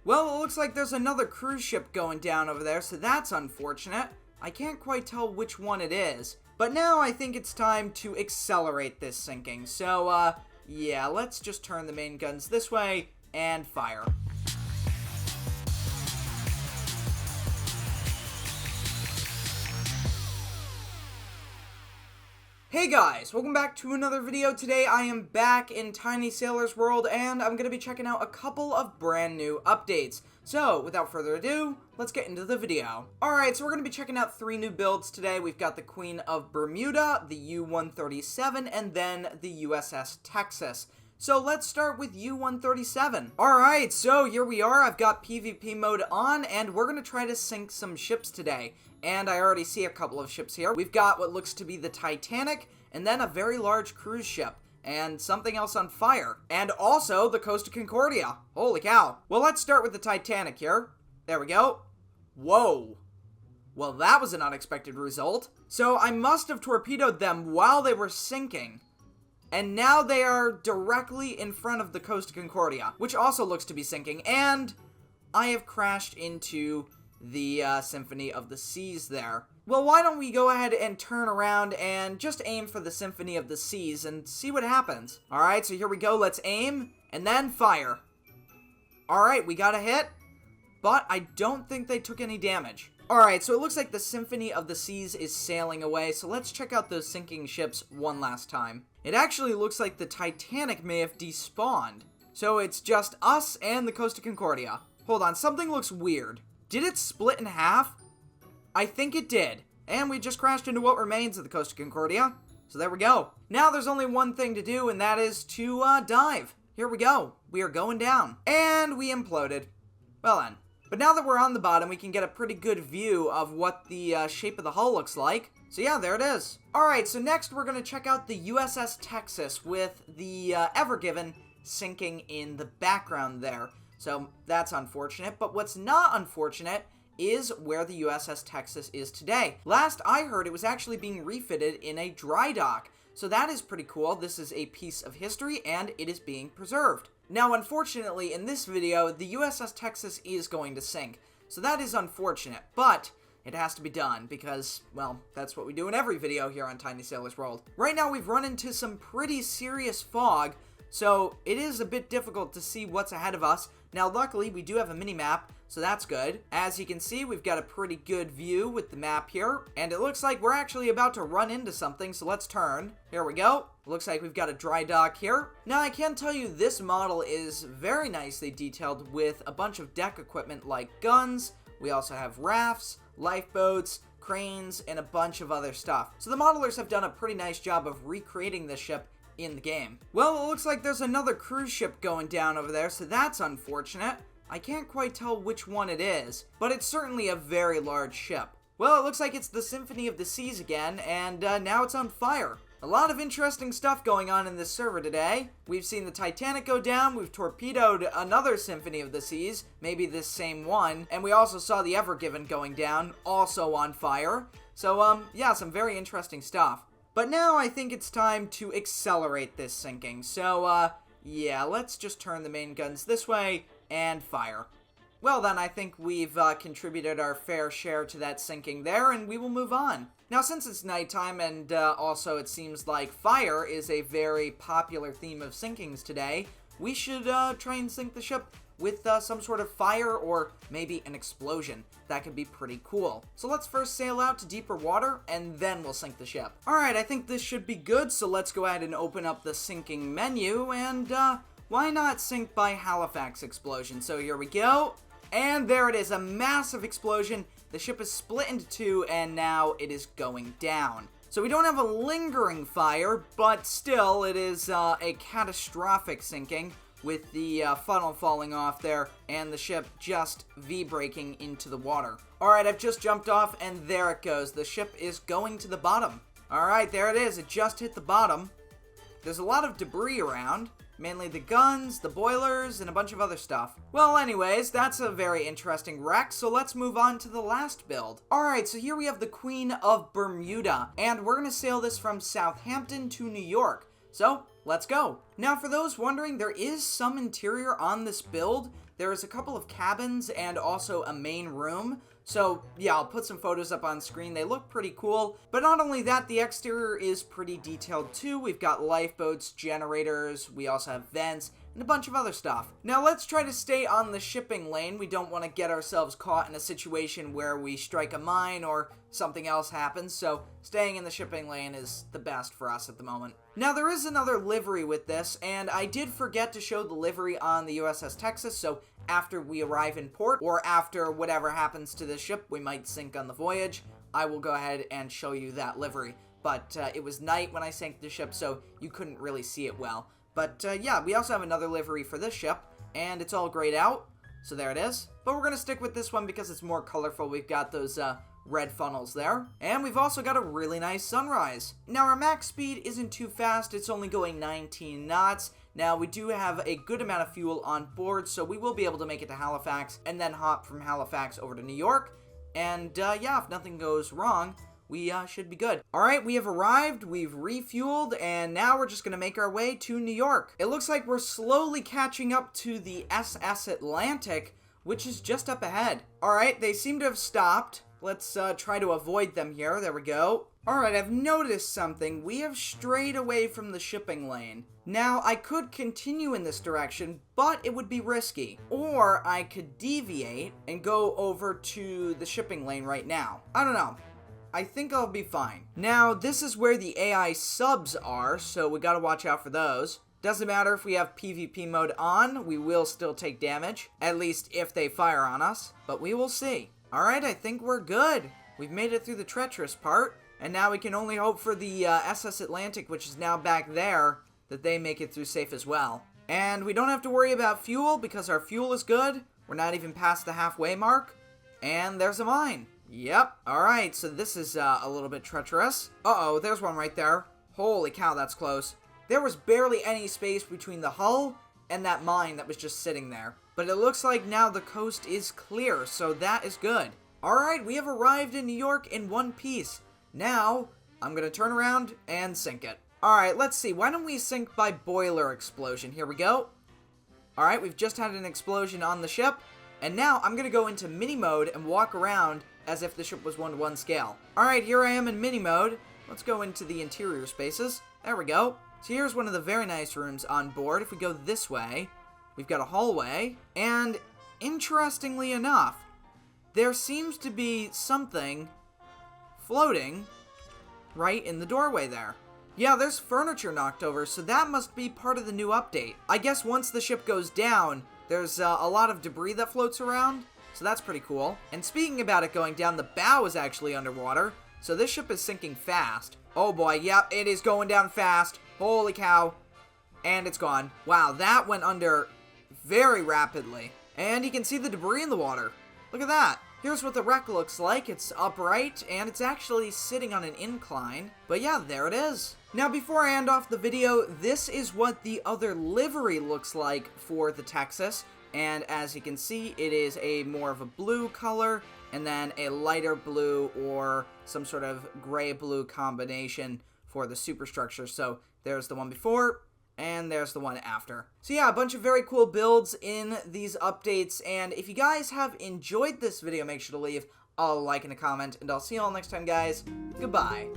Well, it looks like there's another cruise ship going down over there, so that's unfortunate. I can't quite tell which one it is. But now I think it's time to accelerate this sinking. So, yeah, let's just turn the main guns this way and fire. Hey guys, welcome back to another video. Today I am back in Tiny Sailor's World and I'm going to be checking out a couple of brand new updates. So, without further ado, let's get into the video. Alright, so we're going to be checking out 3 new builds today. We've got the Queen of Bermuda, the U-137, and then the USS Texas. So let's start with U-137. Alright, so here we are. I've got PvP mode on, and we're going to try to sink some ships today. And I already see a couple of ships here. We've got what looks to be the Titanic, and then a very large cruise ship, and something else on fire. And also the Costa Concordia. Holy cow. Well, let's start with the Titanic here. There we go. Whoa. Well, that was an unexpected result. So I must have torpedoed them while they were sinking. And now they are directly in front of the Costa Concordia, which also looks to be sinking. And I have crashed into the Symphony of the Seas there. Well, why don't we go ahead and turn around and just aim for the Symphony of the Seas and see what happens. Alright, so here we go. Let's aim and then fire. Alright, we got a hit, but I don't think they took any damage. Alright, so it looks like the Symphony of the Seas is sailing away, so let's check out those sinking ships one last time. It actually looks like the Titanic may have despawned. So it's just us and the Costa Concordia. Hold on, something looks weird. Did it split in half? I think it did. And we just crashed into what remains of the Costa Concordia. So there we go. Now there's only one thing to do, and that is to dive. Here we go. We are going down. And we imploded. Well then. But now that we're on the bottom, we can get a pretty good view of what the shape of the hull looks like. So yeah, there it is. Alright, so next we're going to check out the USS Texas with the Ever Given sinking in the background there. So that's unfortunate, but what's not unfortunate is where the USS Texas is today. Last I heard, it was actually being refitted in a dry dock. So that is pretty cool. This is a piece of history, and it is being preserved. Now, unfortunately, in this video, the USS Texas is going to sink. So that is unfortunate, but it has to be done because, well, that's what we do in every video here on Tiny Sailor's World. Right now, we've run into some pretty serious fog, so it is a bit difficult to see what's ahead of us. Now, luckily, we do have a mini-map, so that's good. As you can see, we've got a pretty good view with the map here, and it looks like we're actually about to run into something, so let's turn. Here we go. Looks like we've got a dry dock here. Now, I can tell you this model is very nicely detailed with a bunch of deck equipment like guns. We also have rafts, lifeboats, cranes, and a bunch of other stuff. So the modelers have done a pretty nice job of recreating this ship in the game. Well, it looks like there's another cruise ship going down over there, so that's unfortunate. I can't quite tell which one it is, but it's certainly a very large ship. Well, it looks like it's the Symphony of the Seas again, and now it's on fire. A lot of interesting stuff going on in this server today. We've seen the Titanic go down, we've torpedoed another Symphony of the Seas, maybe this same one, and we also saw the Ever Given going down, also on fire. So, yeah, some very interesting stuff. But now I think it's time to accelerate this sinking. So, yeah, let's just turn the main guns this way and fire. Well then, I think we've contributed our fair share to that sinking there, and we will move on. Now, since it's nighttime, and also it seems like fire is a very popular theme of sinkings today, we should try and sink the ship with some sort of fire or maybe an explosion. That could be pretty cool. So let's first sail out to deeper water, and then we'll sink the ship. Alright, I think this should be good, so let's go ahead and open up the sinking menu, and why not sink by Halifax explosion? So here we go, and there it is, a massive explosion. The ship is split into two, and now it is going down. So we don't have a lingering fire, but still, it is a catastrophic sinking, with the funnel falling off there, and the ship just V-braking into the water. Alright, I've just jumped off, and there it goes. The ship is going to the bottom. Alright, there it is. It just hit the bottom. There's a lot of debris around, mainly the guns, the boilers, and a bunch of other stuff. Well, anyways, that's a very interesting wreck, so let's move on to the last build. Alright, so here we have the Queen of Bermuda, and we're going to sail this from Southampton to New York. So, let's go. Now, for those wondering, there is some interior on this build. there is a couple of cabins and also a main room. So yeah, I'll put some photos up on screen. They look pretty cool. But not only that, the exterior is pretty detailed too. We've got lifeboats, generators, we also have vents, and a bunch of other stuff. Now let's try to stay on the shipping lane. We don't want to get ourselves caught in a situation where we strike a mine or something else happens, so staying in the shipping lane is the best for us at the moment. Now there is another livery with this, and I did forget to show the livery on the USS Texas, so after we arrive in port, or after whatever happens to this ship, we might sink on the Voyage, I will go ahead and show you that livery. But it was night when I sank the ship, so you couldn't really see it well. But yeah, we also have another livery for this ship, and it's all grayed out, so there it is. But we're going to stick with this one because it's more colorful. We've got those red funnels there, and we've also got a really nice sunrise. Now our max speed isn't too fast, it's only going 19 knots. Now we do have a good amount of fuel on board, so we will be able to make it to Halifax and then hop from Halifax over to New York. And yeah, if nothing goes wrong, we should be good. Alright, we have arrived, we've refueled, and now we're just going to make our way to New York. It looks like we're slowly catching up to the SS Atlantic, which is just up ahead. Alright, they seem to have stopped. Let's try to avoid them here. There we go. Alright, I've noticed something. We have strayed away from the shipping lane. Now, I could continue in this direction, but it would be risky. Or I could deviate and go over to the shipping lane right now. I don't know. I think I'll be fine. Now, this is where the AI subs are, so we gotta watch out for those. Doesn't matter if we have PvP mode on, we will still take damage. At least if they fire on us, but we will see. Alright, I think we're good. We've made it through the treacherous part, and now we can only hope for the SS Atlantic, which is now back there, that they make it through safe as well. And we don't have to worry about fuel, because our fuel is good. We're not even past the halfway mark. And there's a mine. Yep. Alright, so this is a little bit treacherous. Uh-oh, there's one right there. Holy cow, that's close. There was barely any space between the hull and that mine that was just sitting there. But it looks like now the coast is clear, so that is good. Alright, we have arrived in New York in one piece. Now, I'm gonna turn around and sink it. Alright, let's see. Why don't we sink by boiler explosion? Here we go. Alright, we've just had an explosion on the ship. And now I'm gonna go into mini mode and walk around as if the ship was 1-to-1 scale. Alright, here I am in mini mode. Let's go into the interior spaces. There we go. So here's one of the very nice rooms on board. If we go this way, we've got a hallway. And interestingly enough, there seems to be something floating right in the doorway there. Yeah, there's furniture knocked over, so that must be part of the new update. I guess once the ship goes down, there's a lot of debris that floats around, so that's pretty cool. And speaking about it going down, the bow is actually underwater, so this ship is sinking fast. Oh boy, yep, it is going down fast. Holy cow. And it's gone. Wow, that went under very rapidly. And you can see the debris in the water. Look at that. Here's what the wreck looks like. It's upright, and it's actually sitting on an incline. But yeah, there it is. Now, before I end off the video, this is what the other livery looks like for the Texas. And as you can see, it is a more of a blue color, and then a lighter blue or some sort of gray-blue combination for the superstructure. So there's the one before, and there's the one after. So yeah, a bunch of very cool builds in these updates, and if you guys have enjoyed this video, make sure to leave a like and a comment, and I'll see you all next time, guys. Goodbye.